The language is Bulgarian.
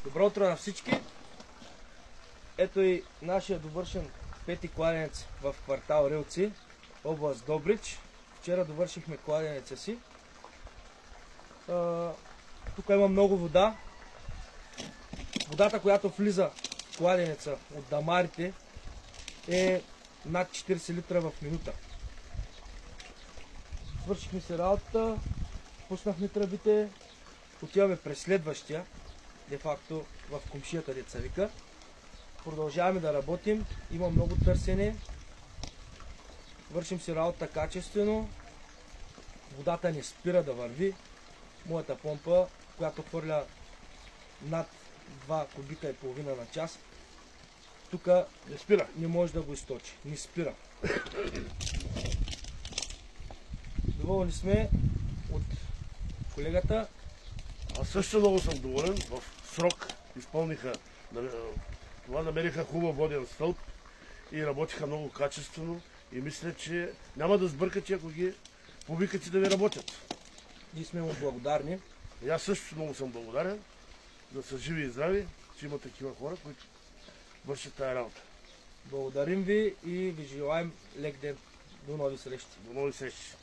Добро утро на всички! Ето и нашия довършен пети кладенец в квартал Рилци, област Добрич. Вчера довършихме кладенеца си. Тук има много вода. Водата, която влиза в кладенеца от дамарите, е над 40 литра в минута. Свършихме се работата, пуснахме тръбите, отиваме през следващия, де-факто в комшията деца вика. Продължаваме да работим, има много търсене, вършим си работа качествено, водата не спира да върви. Моята помпа, която хвърля над 2 кубика и половина на час, тук не спира. Не може да го източи, не спира. Доволни сме от колегата. Аз също много съм доволен. В срок изпълниха това, намериха хубав воден стълб и работиха много качествено и мисля, че няма да сбъркате, ако ги повикате да ви работят. Ние сме му благодарни. И аз също много съм благодарен, да са живи и здрави, че има такива хора, които вършат тая работа. Благодарим ви и ви желаем лек ден. До нови срещи. До нови срещи.